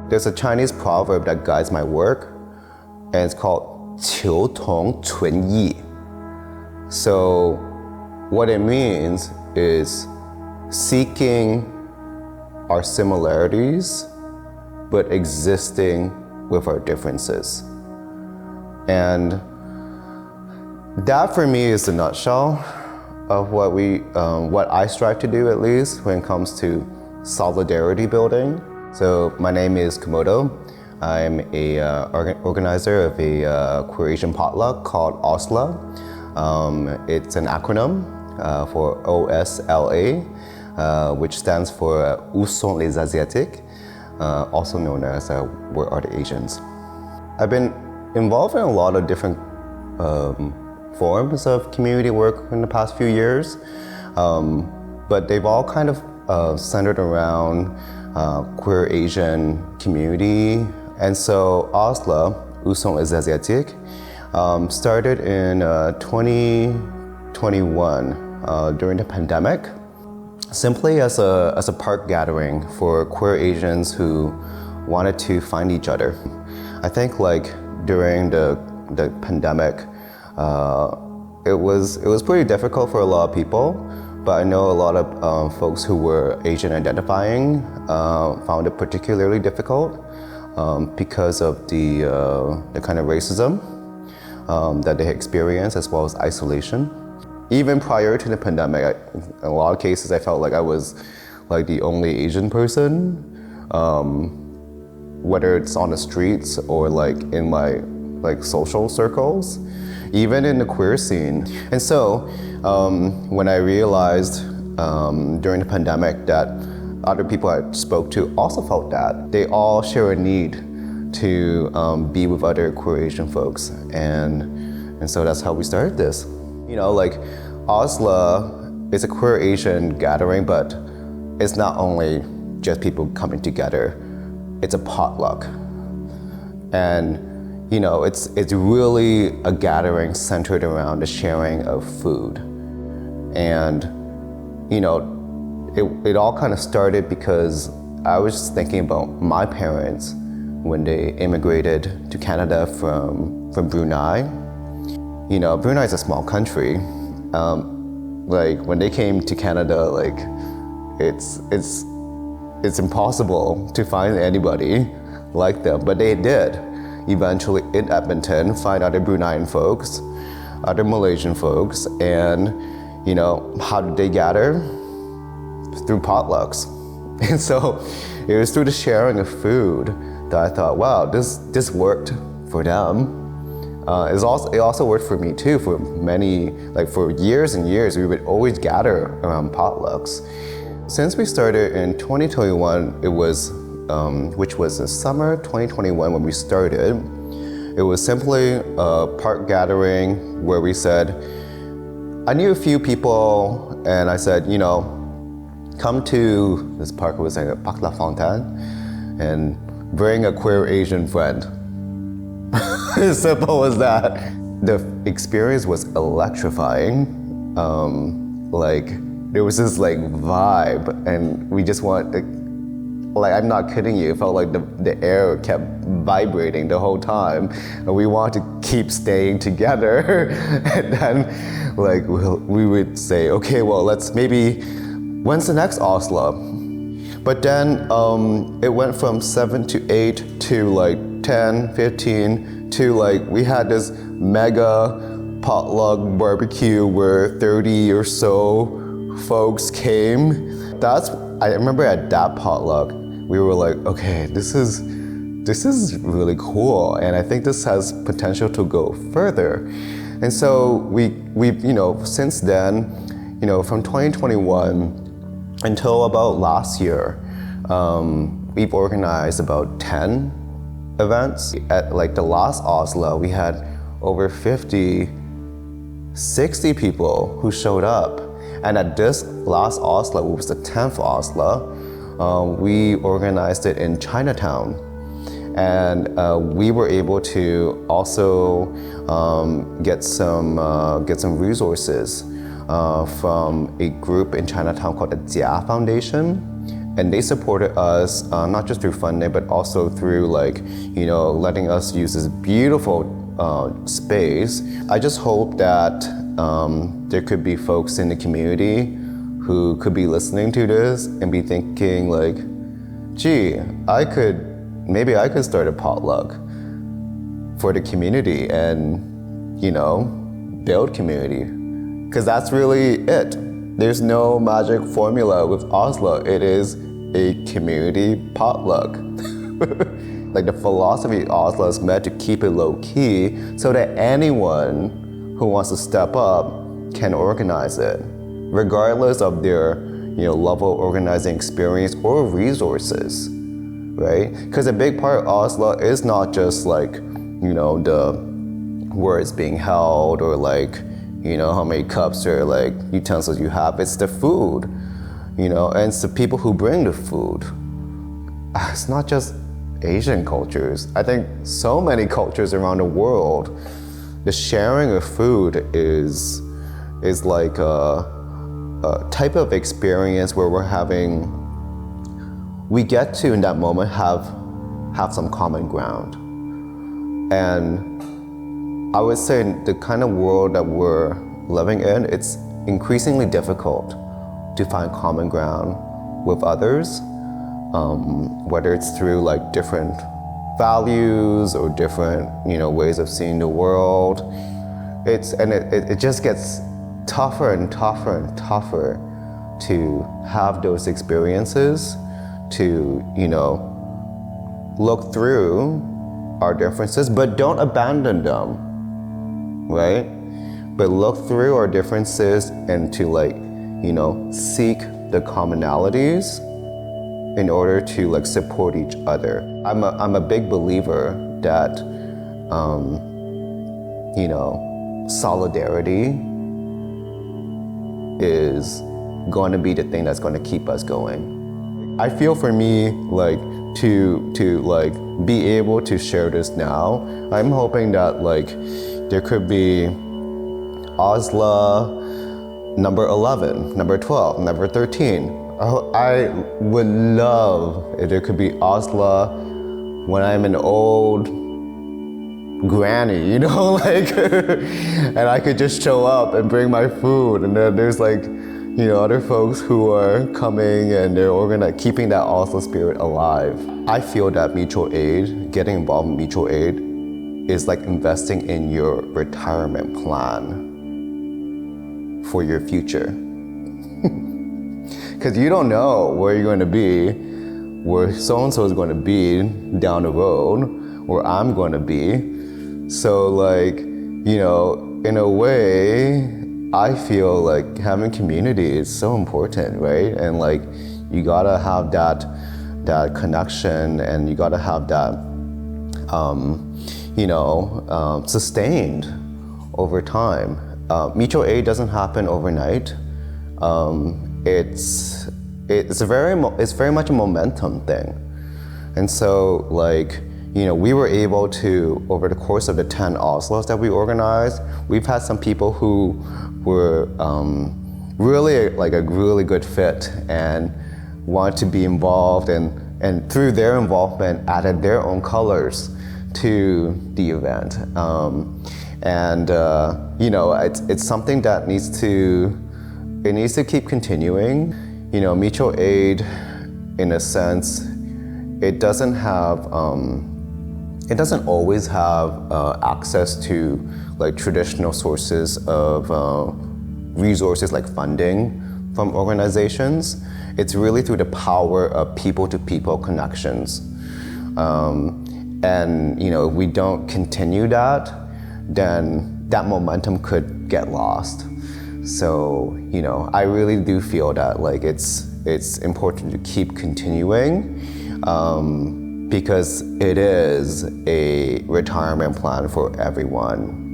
There's a Chinese proverb that guides my work, and it's called 求同存异. So what it means is seeking our similarities, but existing with our differences. And that for me is the nutshell of what I strive to do, at least when it comes to solidarity building. So my name is Komodo. I'm a organizer of a queer Asian potluck called OSLA. It's an acronym for OSLA, which stands for Où sont les Asiatiques, also known as Where Are the Asians? I've been involved in a lot of different forms of community work in the past few years, but they've all kind of centered around queer Asian community. And so OSLA, Où sont les Asiatiques, started in 2021 during the pandemic, simply as a park gathering for queer Asians who wanted to find each other. I think during the pandemic, it was pretty difficult for a lot of people, but I know a lot of folks who were Asian identifying found it particularly difficult because of the kind of racism that they experienced, as well as isolation. Even prior to the pandemic, in a lot of cases I felt like I was the only Asian person, whether it's on the streets or in my social circles, even in the queer scene. And so when I realized during the pandemic that other people I spoke to also felt that, they all share a need to be with other queer Asian folks. And so that's how we started this. OSLA is a queer Asian gathering, but it's not only just people coming together, it's a potluck. And it's really a gathering centered around the sharing of food. And it all kind of started because I was just thinking about my parents when they immigrated to Canada from Brunei. Brunei is a small country. When they came to Canada, it's impossible to find anybody like them, but they did eventually in Edmonton find other Bruneian folks, other Malaysian folks, and how did they gather? Through potlucks. And so it was through the sharing of food that I thought, wow, this worked for them. It also worked for me too. For many, for years and years, we would always gather around potlucks. Since we started in 2021, it was, which was the summer 2021 when we started, it was simply a park gathering where we said, I knew a few people, and I said, come to this park, it was a Parc La Fontaine, and bring a queer Asian friend. As simple as that. The experience was electrifying. There was this vibe, and we just I'm not kidding you, it felt like the air kept vibrating the whole time, and we wanted to keep staying together. And then we would say, okay, well, let's maybe, when's the next OSLA? But then it went from 7 to 8 to 10, 15 to we had this mega potluck barbecue where 30 or so folks came. I remember at that potluck, we were okay, this is really cool, and I think this has potential to go further. And so we've since then, from 2021 until about last year, we've organized about 10 events. At the last OSLA, we had over 50, 60 people who showed up. And at this last OSLA, which was the 10th OSLA, we organized it in Chinatown. And we were able to also get some resources from a group in Chinatown called the Jia Foundation. And they supported us not just through funding, but also through letting us use this beautiful space. I just hope that there could be folks in the community who could be listening to this and be thinking gee, maybe I could start a potluck for the community and, build community. Because that's really it. There's no magic formula with Oslo. It is a community potluck. The philosophy of Oslo is meant to keep it low key so that anyone who wants to step up can organize it, regardless of their level of organizing experience or resources, right? Because a big part of Oslo is not just the words being held or how many cups or utensils you have. It's the food, and it's the people who bring the food. It's not just Asian cultures. I think so many cultures around the world, the sharing of food is like a type of experience where we get to in that moment have some common ground. And I would say the kind of world that we're living in, it's increasingly difficult to find common ground with others, whether it's through different values or different ways of seeing the world. It just gets tougher and tougher and tougher to have those experiences, to look through our differences, but don't abandon them, right? But look through our differences and to seek the commonalities in order to support each other. I'm a big believer that solidarity is going to be the thing that's going to keep us going. I feel for me to be able to share this now, I'm hoping that there could be Oslo number 11, number 12, number 13. I would love if there could be Oslo when I'm an old granny, and I could just show up and bring my food, and then there's other folks who are coming and they're keeping that Oslo spirit alive. I feel that mutual aid, getting involved in mutual aid, is like investing in your retirement plan for your future. Because you don't know where you're going to be, where so-and-so is going to be down the road, where I'm going to be. So in a way, I feel having community is so important, right? And you gotta have that connection, and you gotta have that sustained over time. Mutual aid doesn't happen overnight. It's very much a momentum thing. And so we were able to, over the course of the 10 Oslos that we organized, we've had some people who were really a really good fit and wanted to be involved, and through their involvement added their own colors to the event. It's something that needs to keep continuing. Mutual aid, in a sense, it doesn't always have access to traditional sources of resources like funding from organizations. It's really through the power of people-to-people connections. If we don't continue that, then that momentum could get lost. So, I really do feel that it's important to keep continuing, because it is a retirement plan for everyone.